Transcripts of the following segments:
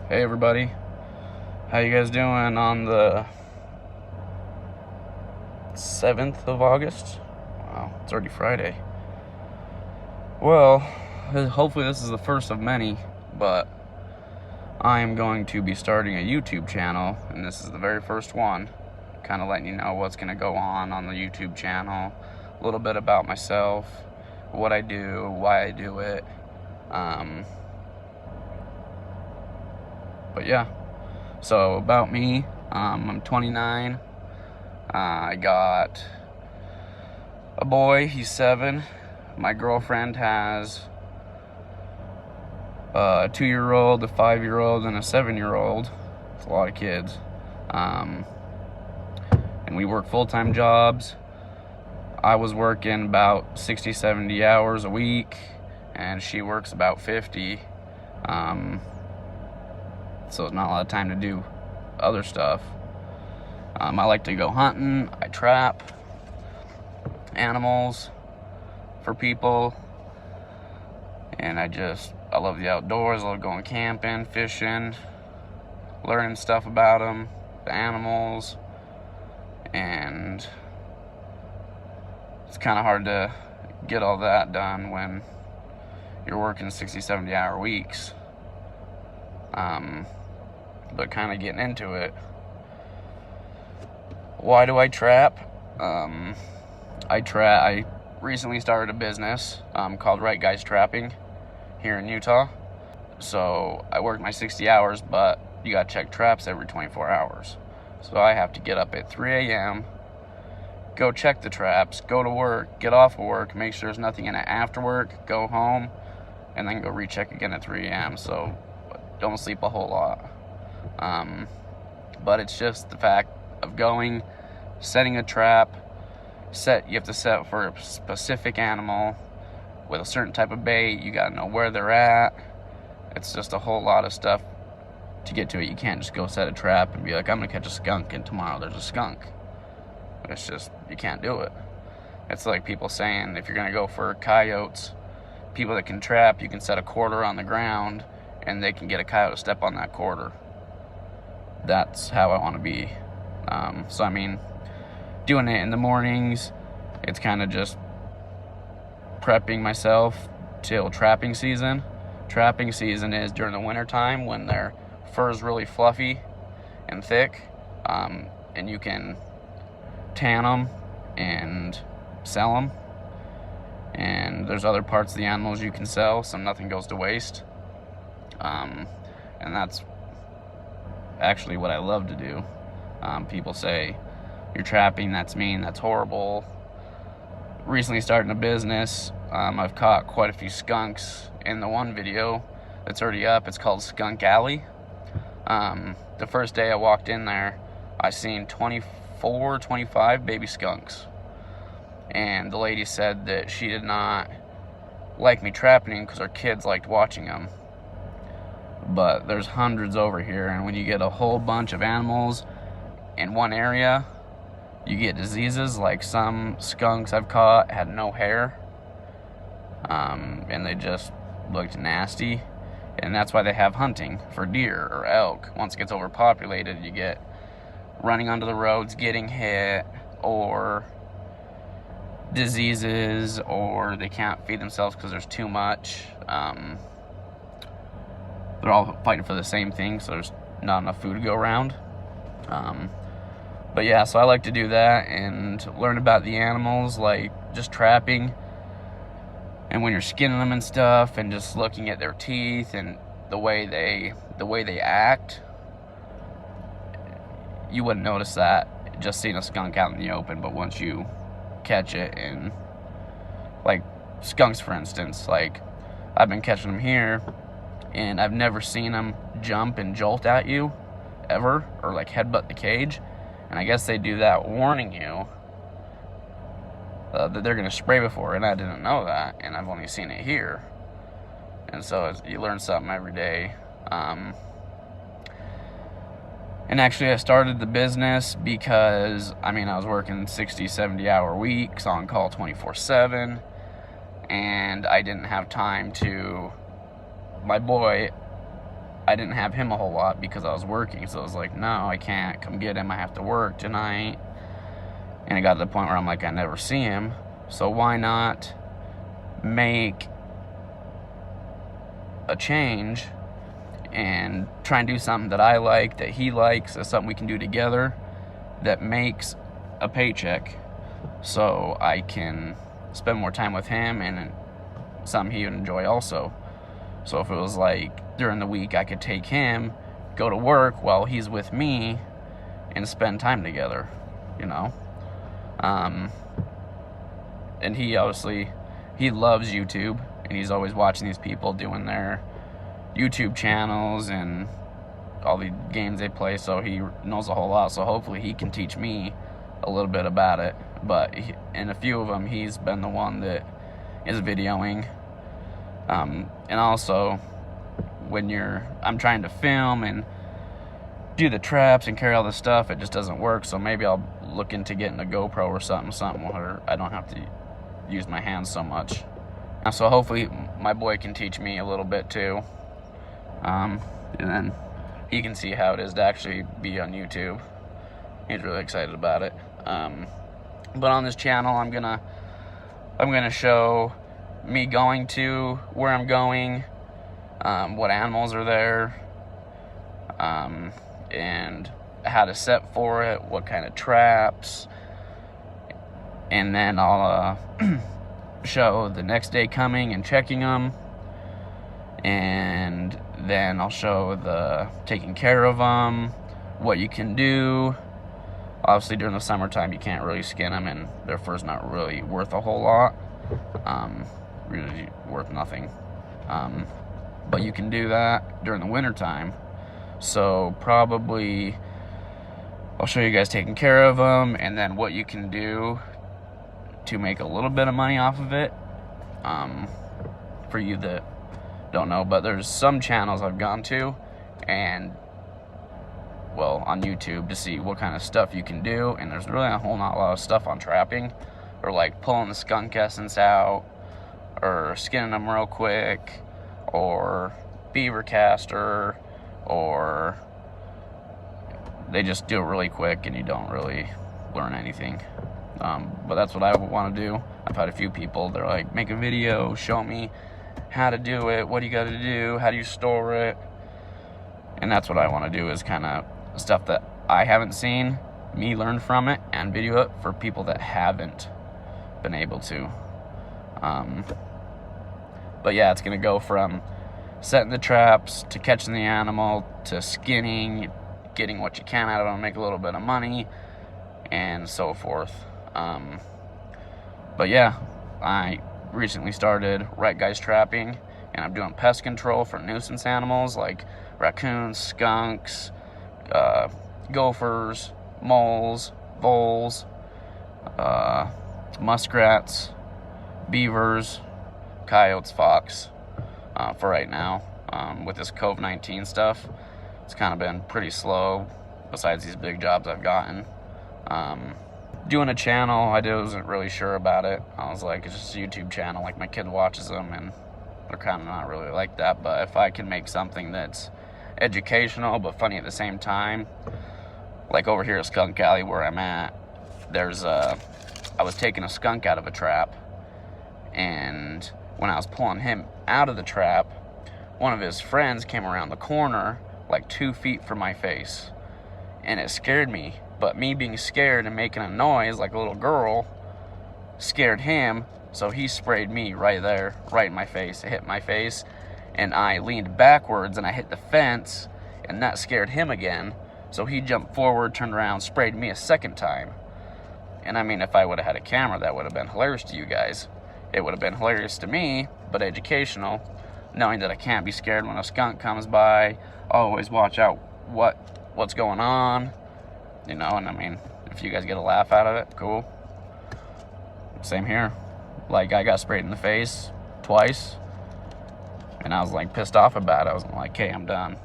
Hey everybody, how you guys doing on the 7th of August? Wow, it's already Friday. Well, hopefully this is the first of many, but I am going to be starting a YouTube channel, and this is the very first one. Kind of letting you know what's going to go on the YouTube channel, a little bit about myself, what I do, why I do it. But yeah, so about me, I'm 29. I got a boy, he's 7. My girlfriend has a 2-year-old, a 5-year-old, and a 7-year-old. It's a lot of kids. And we work full-time jobs. I was working about 60, 70 hours a week, and she works about 50. So it's not a lot of time to do other stuff. I like to go hunting. I trap animals for people, and I love the outdoors. I love going camping, fishing, learning stuff about them, the animals, and it's kind of hard to get all that done when you're working 60, 70 hour weeks. But kind of getting into it. Why do I trap? I recently started a business called Wright Guys Trapping here in Utah. So I work my 60 hours, but you gotta check traps every 24 hours. So I have to get up at 3 a.m., go check the traps, go to work, get off of work, make sure there's nothing in it after work, go home, and then go recheck again at 3 a.m. So don't sleep a whole lot. But it's just the fact of going, setting a trap. You have to set for a specific animal with a certain type of bait. You gotta know where they're at. It's just a whole lot of stuff to get to it. You can't just go set a trap and be like, I'm gonna catch a skunk, and tomorrow there's a skunk. It's just, you can't do it. It's like people saying, if you're gonna go for coyotes, people that can trap, you can set a quarter on the ground and they can get a coyote to step on that quarter. That's how I want to be. So I mean, doing it in the mornings, it's kind of just prepping myself till trapping season. Trapping season is during the winter time when their fur is really fluffy and thick, and you can tan them and sell them. And there's other parts of the animals you can sell, so nothing goes to waste. And that's actually what I love to do. People say, you're trapping, that's mean, that's horrible. Recently starting a business, I've caught quite a few skunks in the one video that's already up. It's called Skunk Alley. The first day I walked in there, I seen 24, 25 baby skunks. And the lady said that she did not like me trapping them because her kids liked watching them. But there's hundreds over here, and when you get a whole bunch of animals in one area, you get diseases. Like some skunks I've caught had no hair, and they just looked nasty. And that's why they have hunting for deer or elk. Once it gets overpopulated, you get running onto the roads, getting hit, or diseases, or they can't feed themselves because there's too much. They're all fighting for the same thing, so there's not enough food to go around. But yeah, so I like to do that and learn about the animals, like just trapping, and when you're skinning them and stuff, and just looking at their teeth and the way they act. You wouldn't notice that just seeing a skunk out in the open, but once you catch it, and like skunks, for instance, like I've been catching them here, and I've never seen them jump and jolt at you, ever, or like headbutt the cage. And I guess they do that warning you that they're going to spray before, and I didn't know that, and I've only seen it here. And so you learn something every day. And actually I started the business because, I was working 60, 70 hour weeks, on call 24/7, and I didn't have time to, my boy I didn't have him a whole lot because I was working. So I was like, no, I can't come get him. I have to work tonight. And it got to the point where I'm like, I never see him. So why not make a change and try and do something that I like, that he likes, that's something we can do together that makes a paycheck, so I can spend more time with him and something he would enjoy also. So if it was like during the week, I could take him, go to work while he's with me, and spend time together, you know. And he obviously, he loves YouTube, and he's always watching these people doing their YouTube channels and all the games they play, so he knows a whole lot. So hopefully he can teach me a little bit about it. But in a few of them, he's been the one that is videoing. And also, when I'm trying to film and do the traps and carry all this stuff, it just doesn't work. So maybe I'll look into getting a GoPro or something where I don't have to use my hands so much. So hopefully my boy can teach me a little bit too. And then he can see how it is to actually be on YouTube. He's really excited about it. But on this channel, I'm gonna show me going to where I'm going, what animals are there, and how to set for it, what kind of traps, and then I'll show the next day coming and checking them, and then I'll show the taking care of them, what you can do. Obviously during the summertime you can't really skin them, and their fur's not really worth a whole lot, really worth nothing, but you can do that during the wintertime. So probably I'll show you guys taking care of them, and then what you can do to make a little bit of money off of it, for you that don't know. But there's some channels I've gone to, and well, on YouTube, to see what kind of stuff you can do, and there's really a whole lot of stuff on trapping, or like pulling the skunk essence out, or skinning them real quick, or beaver caster, or they just do it really quick and you don't really learn anything. But that's what I want to do. I've had a few people, they're like, make a video, show me how to do it, what do you got to do, how do you store it. And that's what I want to do, is kind of stuff that I haven't seen, me learn from it and video it for people that haven't been able to. But yeah, it's gonna go from setting the traps to catching the animal to skinning, getting what you can out of them, make a little bit of money, and so forth. But yeah, I recently started Wright Guys Trapping, and I'm doing pest control for nuisance animals like raccoons, skunks, gophers, moles, voles, muskrats, beavers, coyotes, fox, for right now. With this COVID-19 stuff, it's kind of been pretty slow, besides these big jobs I've gotten. Doing a channel, I wasn't really sure about it. I was like, it's just a YouTube channel, like my kid watches them, and they're kind of not really like that. But if I can make something that's educational but funny at the same time, like over here at Skunk Alley where I'm at, I was taking a skunk out of a trap, and when I was pulling him out of the trap, one of his friends came around the corner like 2 feet from my face, and it scared me. But me being scared and making a noise like a little girl scared him, so he sprayed me right there, right in my face. It hit my face, and I leaned backwards and I hit the fence, and that scared him again. So he jumped forward, turned around, sprayed me a second time. And I mean, if I would have had a camera, that would have been hilarious to you guys. It would have been hilarious to me, but educational, knowing that I can't be scared when a skunk comes by. Always watch out what's going on, you know. And I mean, if you guys get a laugh out of it, cool. Same here. Like, I got sprayed in the face twice, and I was like pissed off about it. I was like, hey, I'm done.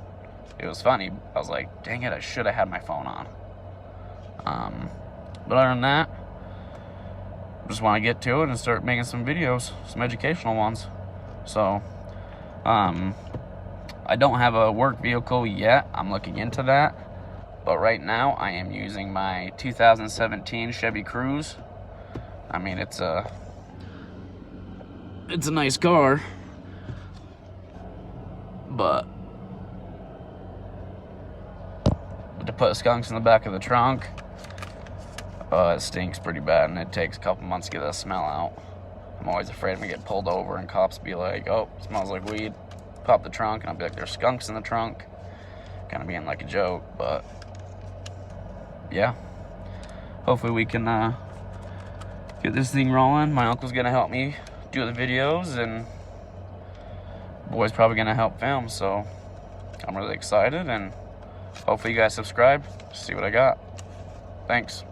It was funny. I was like, dang it, I should have had my phone on. But other than that, I just want to get to it and start making some videos, some educational ones. So, I don't have a work vehicle yet. I'm looking into that. But right now, I am using my 2017 Chevy Cruze. I mean, it's a nice car, but to put skunks in the back of the trunk, it stinks pretty bad, and it takes a couple months to get that smell out. I'm always afraid I'm gonna get pulled over and cops be like, "Oh, it smells like weed." Pop the trunk, and I'll be like, "There's skunks in the trunk." Kind of being like a joke, but yeah. Hopefully we can get this thing rolling. My uncle's gonna help me do the videos, and boy's probably gonna help film, so I'm really excited, and hopefully you guys subscribe, see what I got. Thanks.